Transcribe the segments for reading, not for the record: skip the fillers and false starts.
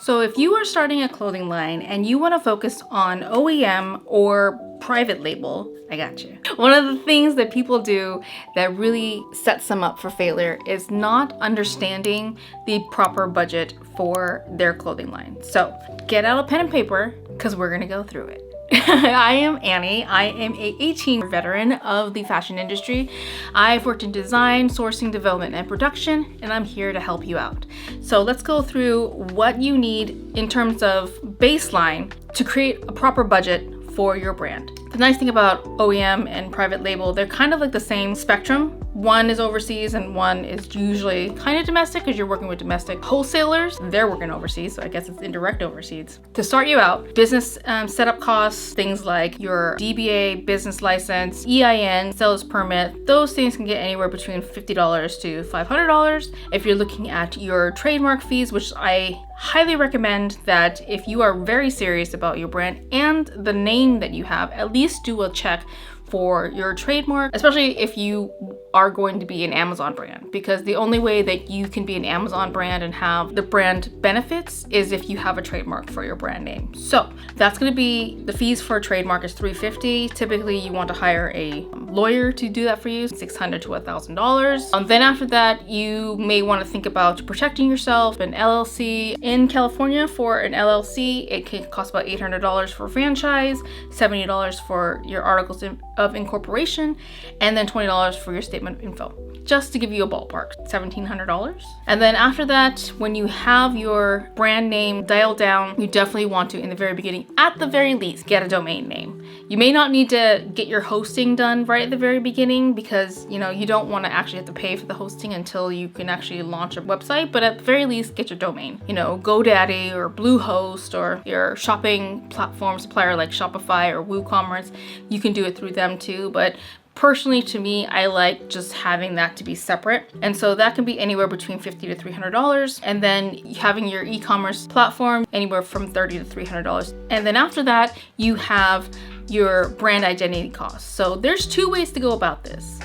So if you are starting a clothing line and you want to focus on OEM or private label, I got you. One of the things that people do that really sets them up for failure is not understanding the proper budget for their clothing line. So get out a pen and paper because we're gonna go through it. I am Annie. I am a 18-year veteran of the fashion industry. I've worked in design, sourcing, development, and production, and I'm here to help you out. So let's go through what you need in terms of baseline to create a proper budget for your brand. The nice thing about OEM and private label, they're kind of like the same spectrum. One is overseas and one is usually kind of domestic because you're working with domestic wholesalers. They're working overseas, so I guess it's indirect overseas. To start you out, business setup costs, things like your DBA, business license, EIN, sales permit, those things can get anywhere between $50 to $500. If you're looking at your trademark fees, which I highly recommend that if you are very serious about your brand and the name that you have, at least do a check for your trademark, especially if you are going to be an Amazon brand, because the only way that you can be an Amazon brand and have the brand benefits is if you have a trademark for your brand name. So that's going to be the fees for a trademark is $350. Typically you want to hire a lawyer to do that for you, $600 to $1,000. Then after that, you may want to think about protecting yourself. An LLC in California, for an LLC, it can cost about $800 for a franchise, $70 for your articles of incorporation, and then $20 for your statement of info, just to give you a ballpark, $1,700. And then after that, when you have your brand name dialed down, you definitely want to, in the very beginning, at the very least, get a domain name. You may not need to get your hosting done right at the very beginning because, you don't want to actually have to pay for the hosting until you can actually launch a website, but at the very least, get your domain. GoDaddy or Bluehost or your shopping platform supplier like Shopify or WooCommerce, you can do it through them too, but personally, to me, I like just having that to be separate. And so that can be anywhere between $50 to $300. And then having your e-commerce platform anywhere from $30 to $300. And then after that, you have your brand identity costs. So there's two ways to go about this.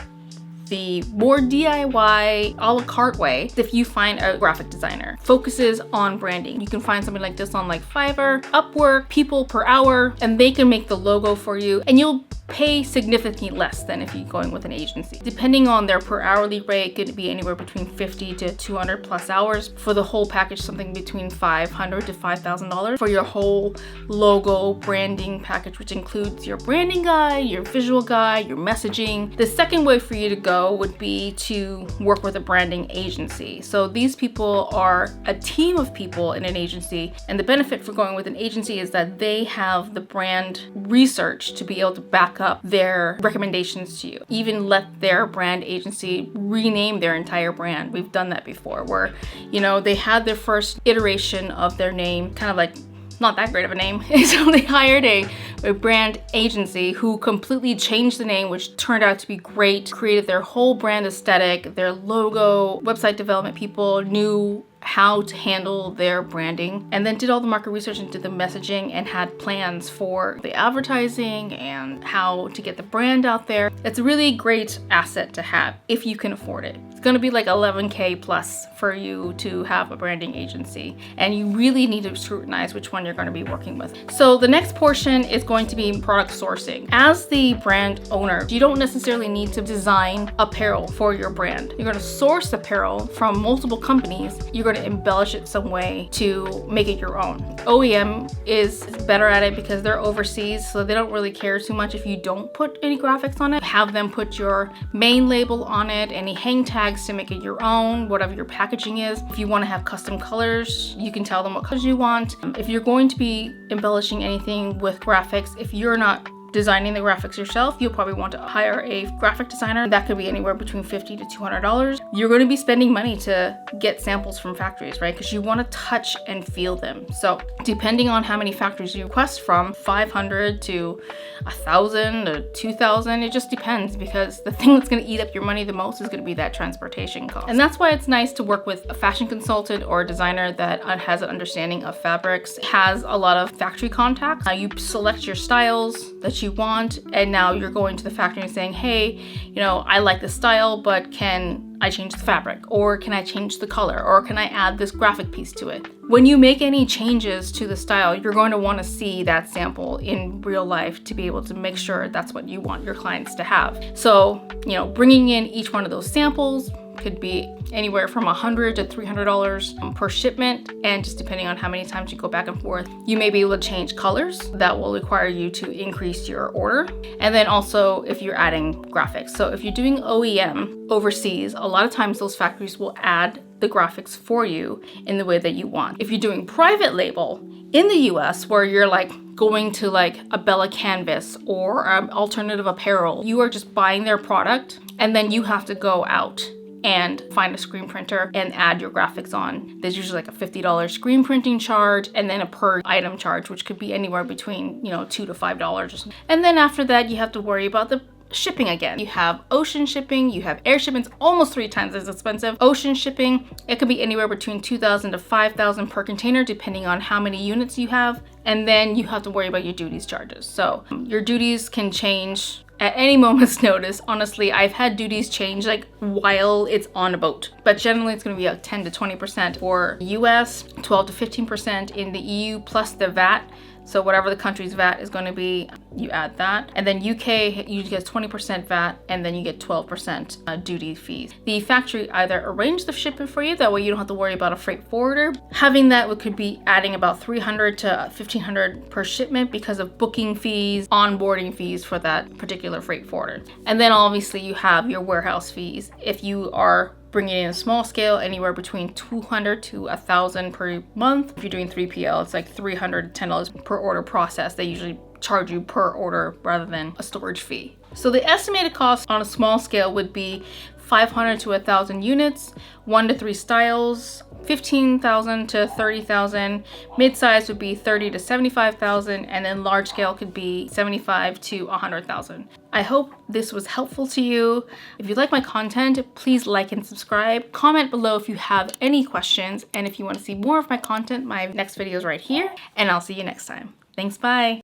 The more DIY a la carte way, if you find a graphic designer, focuses on branding. You can find something like this on like Fiverr, Upwork, People Per Hour, and they can make the logo for you, and you'll pay significantly less than if you're going with an agency. Depending on their per hourly rate, could be anywhere between 50 to 200 plus hours. For the whole package, something between $500 to $5,000 for your whole logo branding package, which includes your branding guide, your visual guide, your messaging. The second way for you to go would be to work with a branding agency. So these people are a team of people in an agency, and the benefit for going with an agency is that they have the brand research to be able to back up their recommendations to you. Even let their brand agency rename their entire brand. We've done that before where, they had their first iteration of their name, kind of like not that great of a name. So they hired a brand agency who completely changed the name, which turned out to be great, created their whole brand aesthetic, their logo, website development people knew how to handle their branding, and then did all the market research and did the messaging and had plans for the advertising and how to get the brand out there. It's a really great asset to have if you can afford it. It's going to be like $11K plus for you to have a branding agency, and you really need to scrutinize which one you're going to be working with. So the next portion is going to be product sourcing. As the brand owner, you don't necessarily need to design apparel for your brand. You're going to source apparel from multiple companies. You're going to embellish it some way to make it your own. OEM is better at it because they're overseas, so they don't really care too much if you don't put any graphics on it. Have them put your main label on it, any hang tags to make it your own, whatever your packaging is. If you want to have custom colors, you can tell them what colors you want. If you're going to be embellishing anything with graphics, if you're not designing the graphics yourself, you'll probably want to hire a graphic designer. That could be anywhere between $50 to $200. You're going to be spending money to get samples from factories, right? Because you want to touch and feel them. So depending on how many factories you request from, 500 to 1,000 to 2,000, it just depends, because the thing that's going to eat up your money the most is going to be that transportation cost. And that's why it's nice to work with a fashion consultant or a designer that has an understanding of fabrics, has a lot of factory contacts. You select your styles that you want, and now you're going to the factory and saying, hey, I like this style, but can I change the fabric? Or can I change the color? Or can I add this graphic piece to it? When you make any changes to the style, you're going to want to see that sample in real life to be able to make sure that's what you want your clients to have. So, bringing in each one of those samples could be anywhere from $100 to $300 per shipment, and just depending on how many times you go back and forth. You may be able to change colors. That will require you to increase your order. And then also if you're adding graphics. So if you're doing OEM overseas, a lot of times those factories will add the graphics for you in the way that you want. If you're doing private label in the US, where you're like going to like a Bella Canvas or alternative apparel, you are just buying their product and then you have to go out and find a screen printer and add your graphics on. There's usually like a $50 screen printing charge and then a per item charge, which could be anywhere between, $2 to $5 or something. And then after that, you have to worry about the shipping again. You have ocean shipping, you have air shipping. It's almost 3 times as expensive. Ocean shipping, it could be anywhere between $2,000 to $5,000 per container, depending on how many units you have. And then you have to worry about your duties charges. So your duties can change at any moment's notice. Honestly, I've had duties change like while it's on a boat, but generally it's going to be like 10 to 20% for US, 12 to 15% in the EU plus the VAT. So whatever the country's VAT is going to be, you add that. And then UK, you get 20% VAT, and then you get 12% duty fees. The factory either arrange the shipment for you, that way you don't have to worry about a freight forwarder. Having that could be adding about $300 to $1,500 per shipment because of booking fees, onboarding fees for that particular freight forwarder. And then obviously you have your warehouse fees. If you are bringing in a small scale, anywhere between $200 to $1,000 per month. If you're doing 3PL, it's like $310 per order process. They usually charge you per order rather than a storage fee. So the estimated cost on a small scale would be 500 to 1,000 units, 1 to 3 styles, 15,000 to 30,000. Mid-size would be 30 to 75,000, and then large scale could be 75 to 100,000. I hope this was helpful to you. If you like my content, please like and subscribe. Comment below if you have any questions, and if you want to see more of my content, my next video is right here, and I'll see you next time. Thanks, bye.